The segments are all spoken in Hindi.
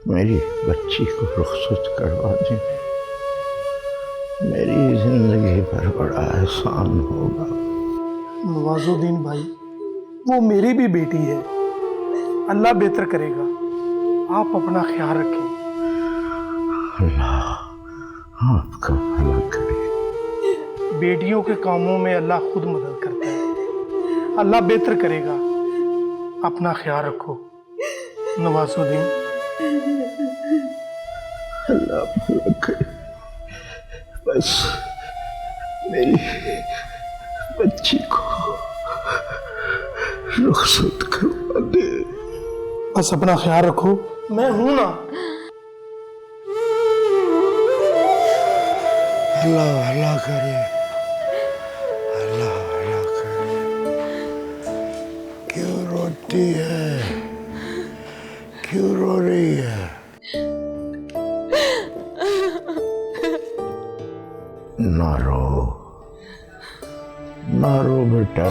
मेरी बच्ची को रुखसत करवा दें, मेरी जिंदगी पर बड़ा एहसान होगा। नवाजुद्दीन भाई, वो मेरी भी बेटी है, अल्लाह बेहतर करेगा, आप अपना ख्याल रखें। अल्लाह आपका भला करे। बेटियों के कामों में अल्लाह खुद मदद करता है, अल्लाह बेहतर करेगा, अपना ख्याल रखो नवाजुद्दीन। अल्लाह भला करे, बस मेरी बच्ची को रुखसत करवा दे। बस अपना ख्याल रखो, मैं हूं ना। अल्लाह भला करे, अल्लाह भला करे। क्यों रोती है, क्यों रो रही है? ना रो, ना रो बेटा,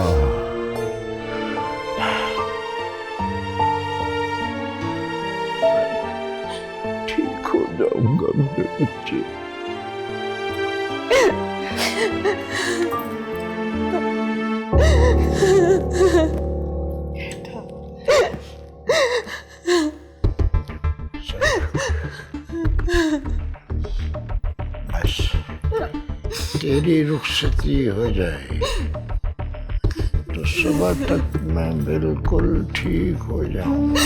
ठीक हो जाऊंगा मेरे बच्चे। बस तेरी रुखसती हो जाए तो सुबह तक मैं बिल्कुल ठीक हो जाऊंगा।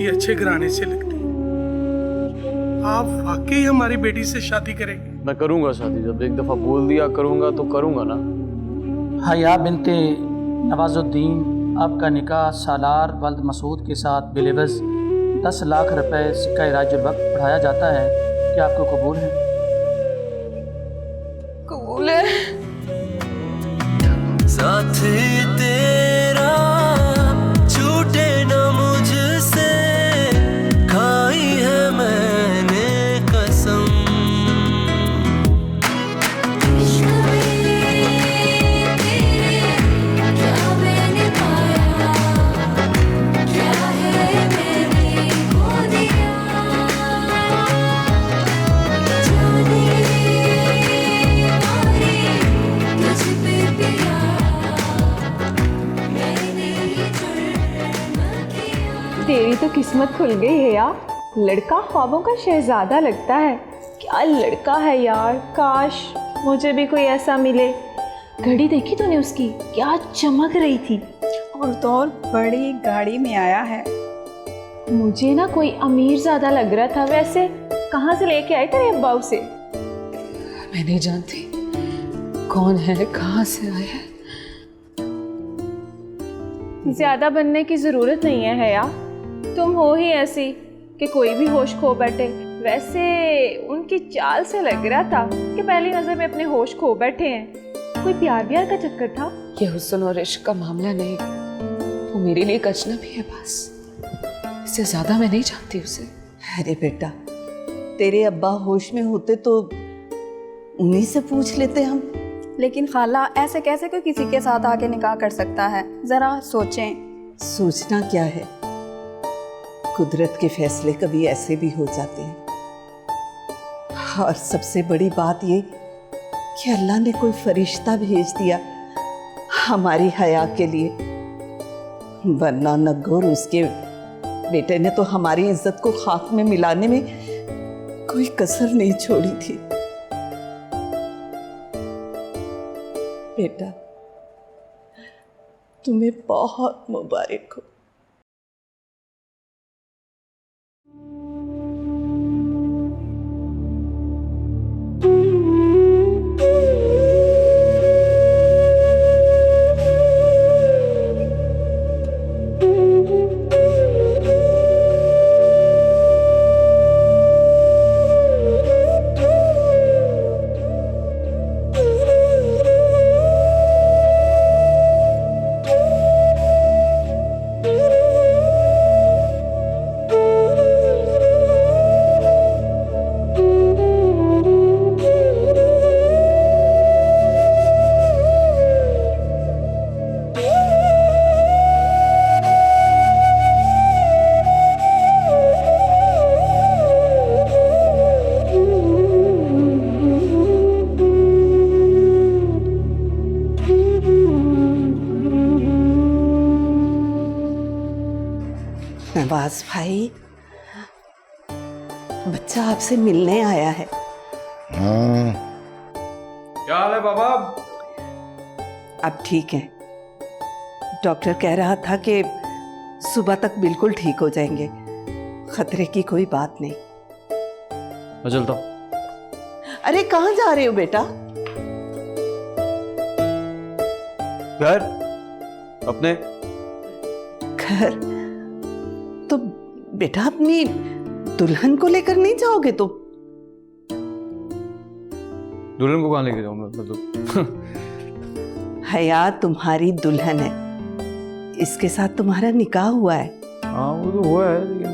अच्छे घराने से लगती है, आप वाकई हमारी बेटी से शादी करेंगे? मैं करूंगा शादी, जब एक दफा बोल दिया करूंगा तो करूंगा ना। हया बिनते नवाजुद्दीन, आपका निकाह सालार वल्द मसूद के साथ बिलेवज 10 लाख रुपए सिक्का राज वक्त बढ़ाया जाता है। क्या आपको कबूल है? कबूल है। साथ तेरा छूटे न मुझसे, खाई है मैंने कसम। इश्क में तेरे क्या मैंने पाया, क्या है मैंने खो दिया, जाने मारे तुझ पे पिया, मैंने ही जुर्म किया। तेरी तो किस्मत खुल गई है यार, लड़का ख्वाबों का शहजादा लगता है। क्या लड़का है यार, काश मुझे भी कोई ऐसा मिले। घड़ी देखी तूने उसकी, क्या चमक रही थी। और तो और बड़ी गाड़ी में आया है। मुझे ना कोई अमीर ज्यादा लग रहा था। वैसे कहाँ से लेके आए तेरे अब्बा उसे? मैं नहीं जानती कौन है, कहाँ से आया है। ज्यादा बनने की जरूरत नहीं है हया, तुम हो ही ऐसी कि कोई भी होश खो बैठे। वैसे उनकी चाल से लग रहा था कि पहली नजर में अपने होश खो बैठे हैं। कोई प्यार व्यार का चक्कर था? ये हुस्न और इश्क का मामला नहीं, वो मेरे लिए एक अजनबी है बस, इससे ज्यादा मैं नहीं जानती उसे। अरे बेटा, तेरे अब्बा होश में होते तो उन्हीं से पूछ लेते हम। लेकिन खाला, ऐसे कैसे कोई किसी के साथ आके निकाह कर सकता है? जरा सोचें। सोचना क्या है, कुदरत के फैसले कभी ऐसे भी हो जाते हैं। और सबसे बड़ी बात ये कि अल्लाह ने कोई फरिश्ता भेज दिया हमारी हया के लिए, वरना नगोर उसके बेटे ने तो हमारी इज्जत को खाक में मिलाने में कोई कसर नहीं छोड़ी थी। बेटा, तुम्हें बहुत मुबारक हो। अब्बास भाई, बच्चा आपसे मिलने आया है। हाँ, क्या हाल है बाबा? अब ठीक है। डॉक्टर कह रहा था कि सुबह तक बिल्कुल ठीक हो जाएंगे, खतरे की कोई बात नहीं। मैं चलता हूँ। अरे कहाँ जा रहे हो बेटा? घर अपने। घर? तो बेटा अपनी दुल्हन को लेकर नहीं जाओगे तो? दुल्हन को कहाँ लेके जाऊँ मैं? मतलब हया तुम्हारी दुल्हन है, इसके साथ तुम्हारा निकाह हुआ है। हाँ वो तो हुआ है, लेकिन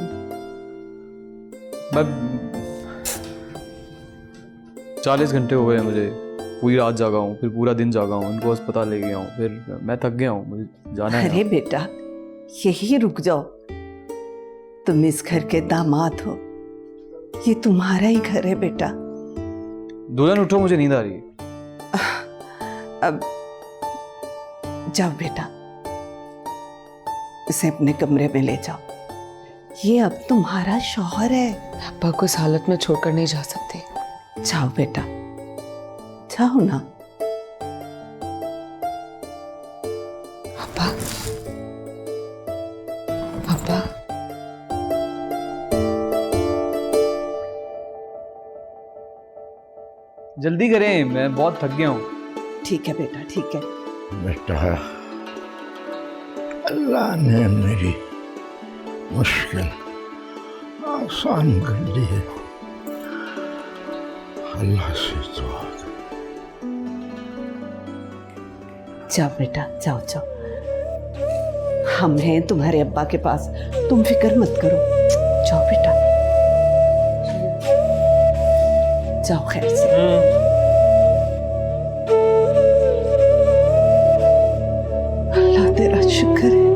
मैं 40 घंटे हो गए हैं मुझे, पूरी रात जागा हूँ, फिर पूरा दिन जागा हूँ, इनको अस्पताल ले गया हूँ, फिर मैं थक गया हूँ, मुझे जाना है। अरे बेटा यही रुक जाओ, तुम इस घर के दामाद हो, ये तुम्हारा ही घर है बेटा। दुल्हन उठो, मुझे नींद आ रही है। अब जाओ बेटा, इसे अपने कमरे में ले जाओ, ये अब तुम्हारा शौहर है। अब्बा को इस हालत में छोड़कर नहीं जा सकते। जाओ बेटा, जाओ ना। अब्बा, अब्बा, जल्दी करें, मैं बहुत थक गया हूँ। ठीक है बेटा, ठीक है। बेटा, अल्लाह ने मेरी मुश्किल आसान कर दी है। अल्लाह से दुआ करो। जाओ बेटा, जाओ जाओ, हम हैं तुम्हारे अब्बा के पास, तुम फिक्र मत करो। जाओ बेटा, जाओ खैर से। अल्लाह तेरा शुक्र है।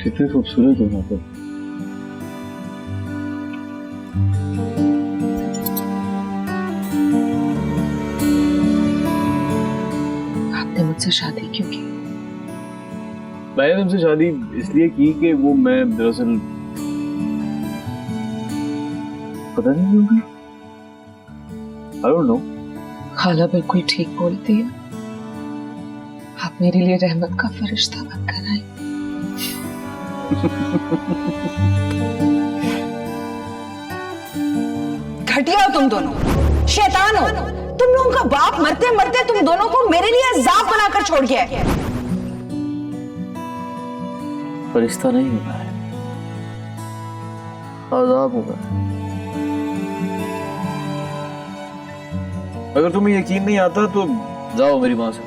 कितनी खूबसूरत हो यहाँ पर। आपने मुझसे शादी क्यों की? मैंने तुमसे शादी इसलिए की कि वो मैं दरअसल पता नहीं क्यों की। I don't know। खाला बिल्कुल ठीक बोलती है, आप मेरे लिए रहमत का फरिश्ता बनकर आए। घटिया हो तुम दोनों, शैतान हो तुम लोगों का बाप। मरते मरते तुम दोनों को मेरे लिए अज़ाब बनाकर छोड़ गया है। फरिश्ता नहीं होना है, अज़ाब होगा। अगर तुम्हें यकीन नहीं आता तो जाओ मेरी माँ से।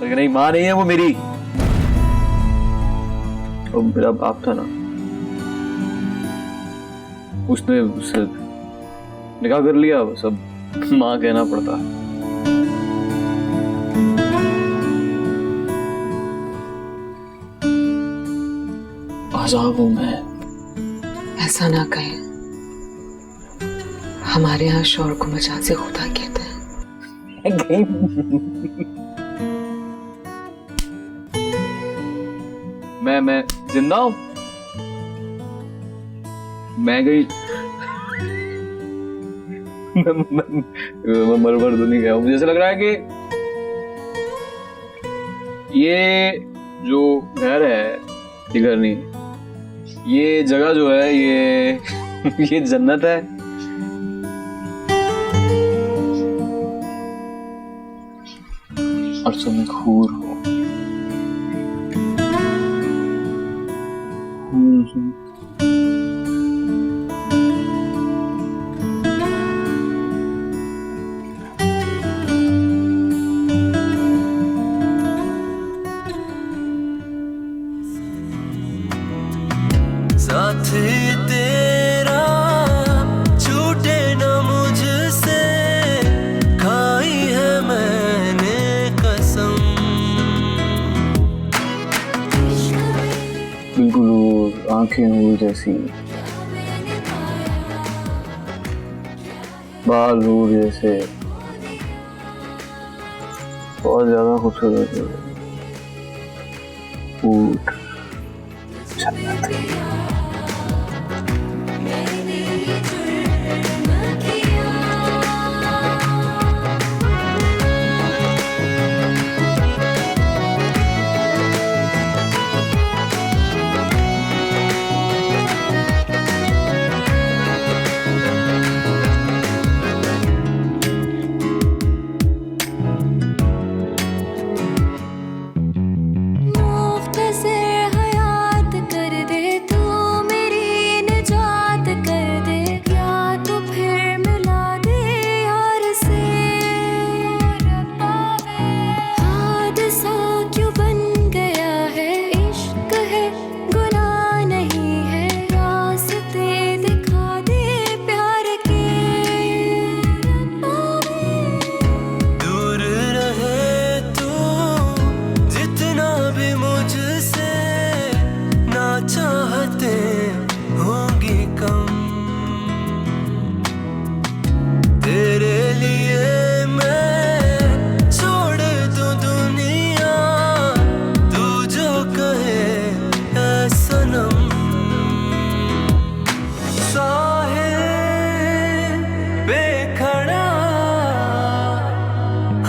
लेकिन नहीं, माँ नहीं है वो मेरी, वो मेरा बाप था ना, उसने उससे निकाह कर लिया, सब माँ कहना पड़ता है। अज़ाब हूं मैं। ऐसा ना कहें, हमारे यहाँ शौहर को मजाज़े खुदा कहते हैं। मैं जिंदा हूं, मैं गई मैं मर तो नहीं गया। मुझे ऐसा लग रहा है कि ये जो घर है, ये घर नहीं, ये जगह जो है ये जन्नत है। और तुम एक हूर हो। साथी तेरा छूटे न मुझसे, खाई है मैंने कसम। बिल्कुल वो आंखें हुई जैसी, बाल रूह जैसे, बहुत ज्यादा खूबसूरत है। ऊट जन्नत। मुख्तसर हयात कर दे तू, मेरी निजात कर दे, क्या तू फिर मिला दे यार से। हादसा क्यों बन गया है, इश्क है गुनाह नहीं है, रास्ते दिखा दे प्यार के। दूर रहे तू जितना भी मुझसे, ना चाहते होंगी कम। तेरे लिए मैं छोड़ दूं दुनिया, तू जो कहे ऐ सनम। साहिल पे खड़ा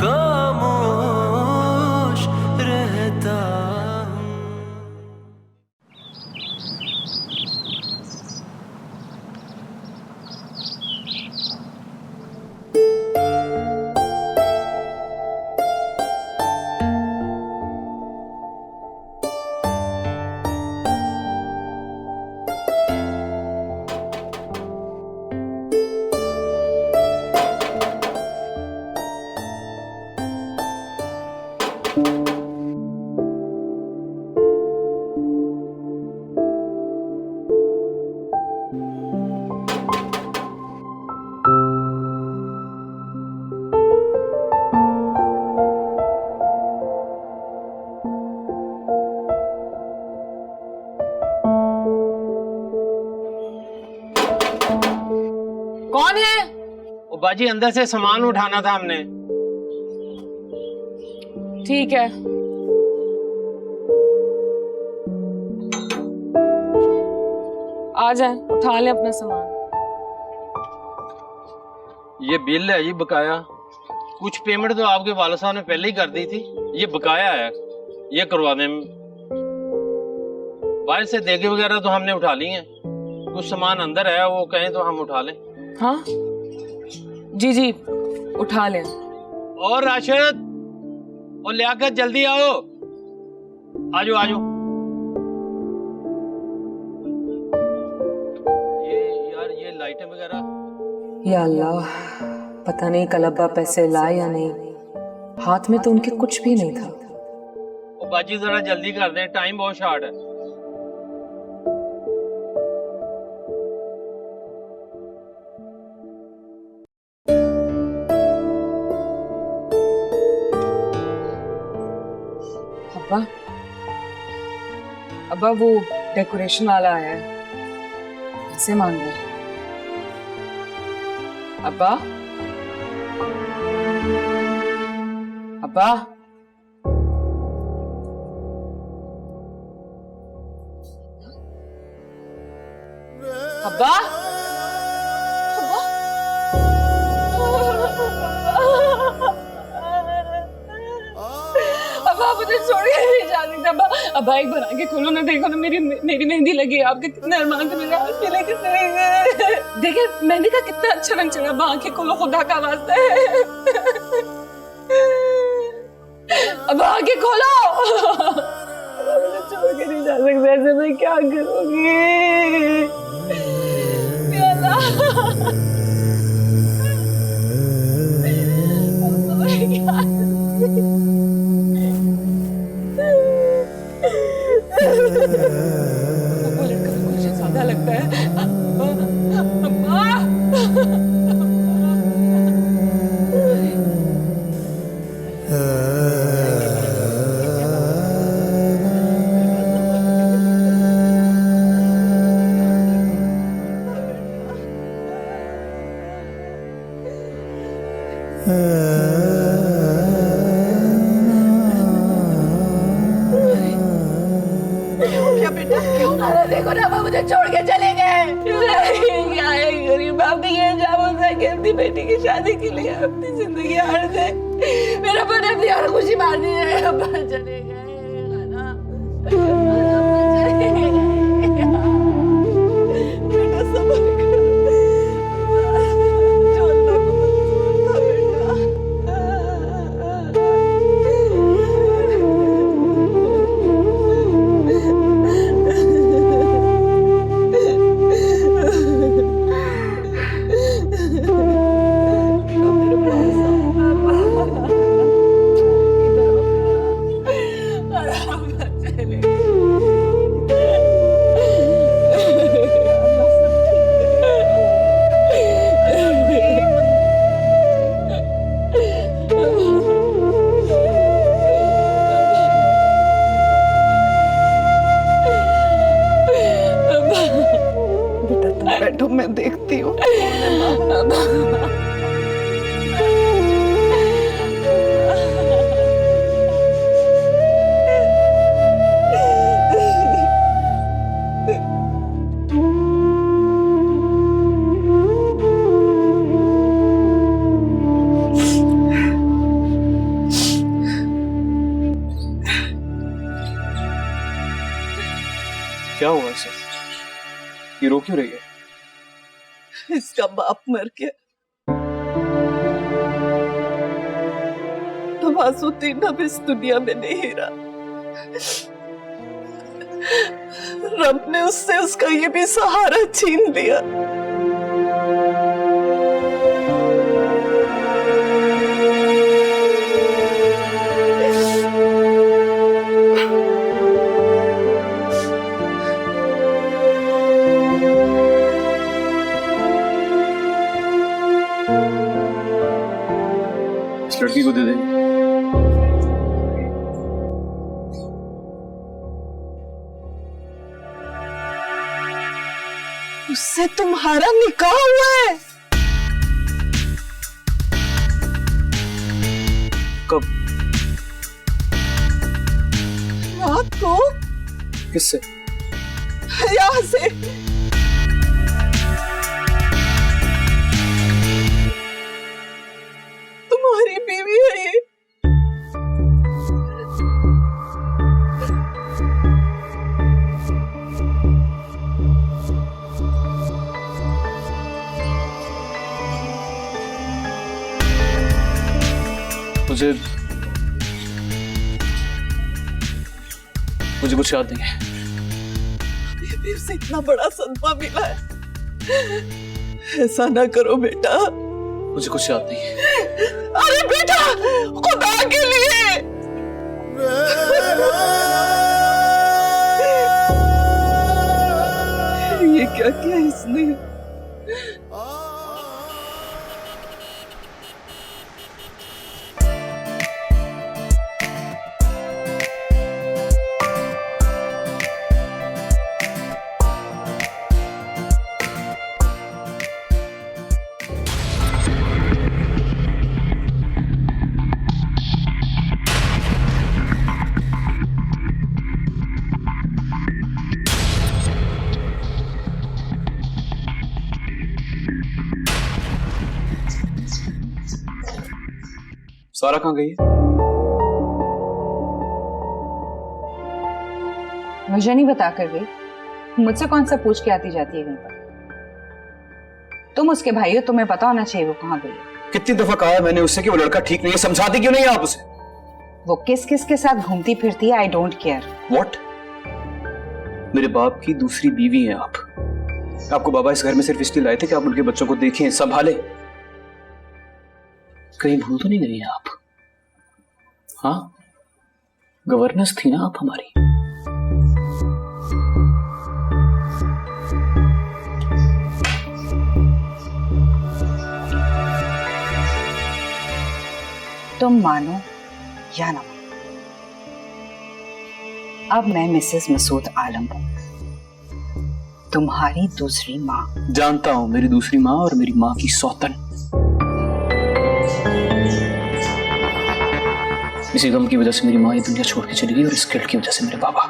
खामोश रहता हूँ। कौन है? वो बाजी अंदर से सामान उठाना था हमने। ठीक है। आ जाए, उठा ले अपना सामान। ये बिल है, ये बकाया। कुछ पेमेंट तो आपके वाले साहब ने पहले ही कर दी थी, ये बकाया है, ये करवा दें। बाहर से देगे वगैरह तो हमने उठा ली हैं, कुछ सामान अंदर है, वो कहें तो हम उठा लें। हाँ जी जी, उठा लें। और राशिद और लियाकत, जल्दी आओ, आजो आजो। ये लाइटें वगैरह। या अल्लाह, पता नहीं कल अब्बा पैसे लाए या नहीं, हाथ में तो उनके कुछ भी नहीं था। वो बाजी जरा जल्दी कर दें, टाइम बहुत शॉर्ट है। अब्बा, अब्बा वो डेकोरेशन वाला आया है, पैसे मांग रहा है। अब्बा, अब्बा, अब्बा, अब्बा मुझे छोड़ के नहीं जा सकते। अब्बा, अब्बा एक बार आगे खोलो ना, देखो ना मेरी मेहंदी लगी है, आपके कितने अरमान थे मेरे हाथ में, लेकिन देखिए मेहंदी का कितना अच्छा रंग चढ़ा। अब्बा आंखें खोलो, खुदा का वास्ता है। अब्बा आंखें खोलो, मुझे छोड़ के नहीं जा सकते, ऐसे मैं क्या करूंगी? या अल्लाह, अरे देखो ना वो मुझे छोड़ के चले गए। क्या है गरीब बाप की ये जामुन है कि अपनी बेटी की शादी के लिए अपनी जिंदगी हार दे। मेरा मन अपनी और खुशी मार दी है। अब्बा चले गए खाना, अब्बा चले गए। बेटा संभल कर, जो अल्लाह को मंजूर था बैठो मैं देखती हूँ। क्या हुआ इसे? ये रो क्यों रही है? इसका बाप मर गया। नवाजुद्दीन अब इस दुनिया में नहीं रहा। रब ने उससे उसका ये भी सहारा छीन लिया। लड़की को दे दे। उससे तुम्हारा निकाह हुआ है? कब? रात को। किससे? यहाँ से। तुम्हारी बीवी है ये। मुझे कुछ याद नहीं है। बीवी से इतना बड़ा सदमा मिला है, ऐसा ना करो बेटा। मुझे कुछ याद नहीं है। अरे बेटा, खुदा के लिए। ये क्या किया इसने? सारा कहाँ गई है? मुझे नहीं बता कर गई। मुझसे कौन सा पूछ के आती जाती है कहीं पर? तुम उसके भाई हो, तुम्हें पता होना चाहिए वो कहाँ गई है। कितनी दफा कहा है मैंने उससे कि वो लड़का ठीक नहीं है, समझाती क्यों नहीं है आप उसे? वो किस किस के साथ घूमती फिरती है, आई डोंट केयर। व्हाट? मेरे बाप की दूसरी बीवी हैं आप। आपको बाबा इस घर में सिर्फ इसलिए लाए थे कि आप उनके बच्चों को देखें, संभालें। कहीं भूल तो नहीं गई हैं आप? हाँ, गवर्नेंस थी ना आप हमारी। तुम मानो या ना मानो, अब मैं मिसेस मसूद आलम हूं, तुम्हारी दूसरी माँ। जानता हूं, मेरी दूसरी माँ और मेरी माँ की सौतन। इसी गम की वजह से मेरी माँ ये दुनिया छोड़ के चली गई और इस गिल्ट की वजह से मेरे बाबा।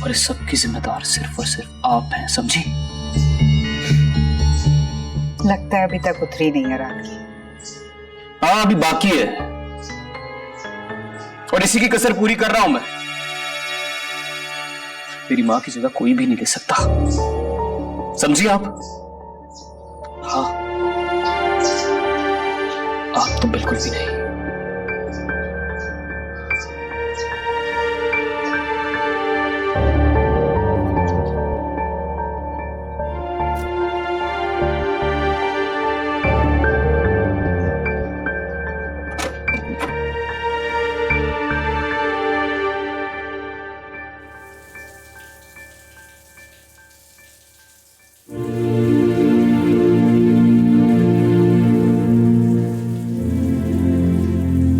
और इस सब की जिम्मेदार सिर्फ और सिर्फ आप हैं, समझी? लगता है अभी तक उतरी नहीं है रात की। हाँ, अभी बाकी है और इसी की कसर पूरी कर रहा हूं मैं। मेरी मां की जगह कोई भी नहीं ले सकता, समझी आप? हाँ, आप तो बिल्कुल भी नहीं।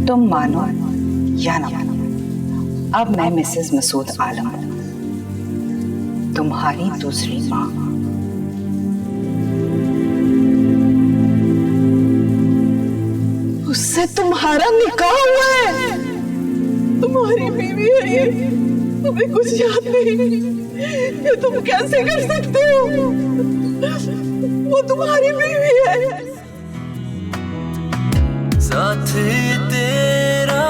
तुम मानो या ना मानो, अब मैं मिसेस मसूद आलम हूं, तुम्हारी दूसरी माँ। उससे तुम्हारा निकाह हुआ है? तुम्हारी बीवी है ये, तुम्हें कुछ याद नहीं? ये तुम कैसे कर सकते हो? वो तुम्हारी बीवी है। साथ तेरा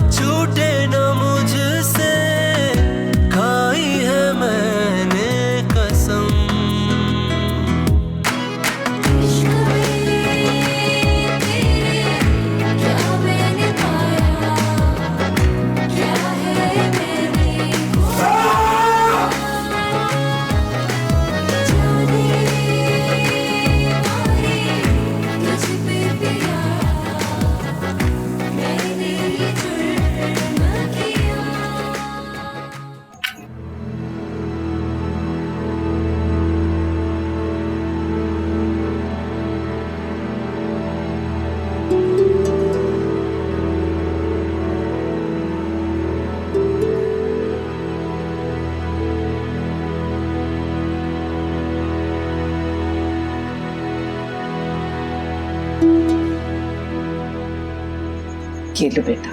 छूटे न मुझसे, खाई है मैंने कसम। ये लो बेटा,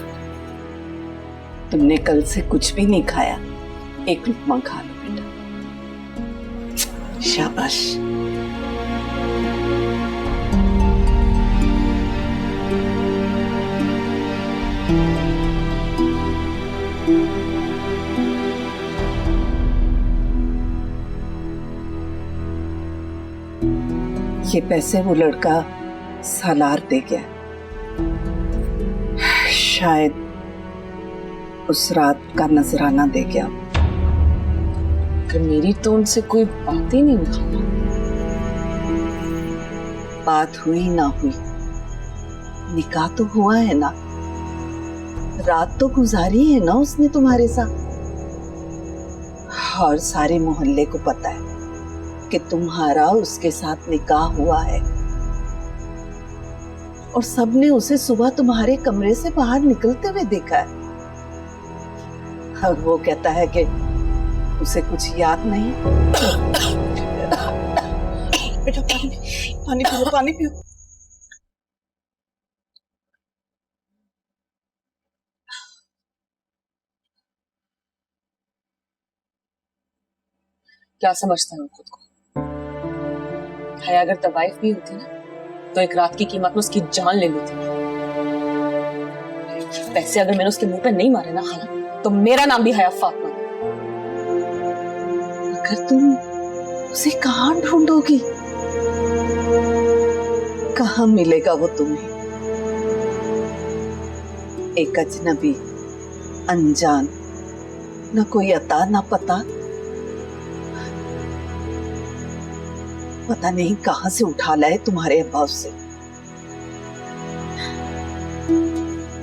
तुमने कल से कुछ भी नहीं खाया, एक लुकमा खा लो बेटा। शाबाश। ये पैसे वो लड़का सालार दे गया, शायद उस रात का नजराना दे गया। कि मेरी तो उनसे कोई बात ही नहीं हुई। बात हुई ना हुई, निकाह तो हुआ है ना, रात तो गुजारी है ना उसने तुम्हारे साथ। और सारे मोहल्ले को पता है कि तुम्हारा उसके साथ निकाह हुआ है, और सबने उसे सुबह तुम्हारे कमरे से बाहर निकलते हुए देखा है। और वो कहता है कि उसे कुछ याद नहीं। बेटा पानी पियो, पानी पियो। क्या समझता है खुद को? है अगर तवाइफ भी होती ना तो एक रात की कीमत में उसकी जान ले लेती। पैसे अगर मैंने उसके मुंह पे नहीं मारे ना खाना, तो मेरा नाम भी हया फातिमा। अगर तुम उसे कहाँ ढूंढोगी? कहाँ मिलेगा वो तुम्हें? एक अजनबी, अनजान, न कोई अता न पता, पता नहीं कहां से उठा लाए तुम्हारे अब्बा से।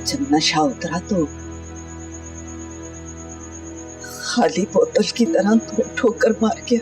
जब नशा उतरा तो खाली बोतल की तरह तुम्हें ठोकर मार गया।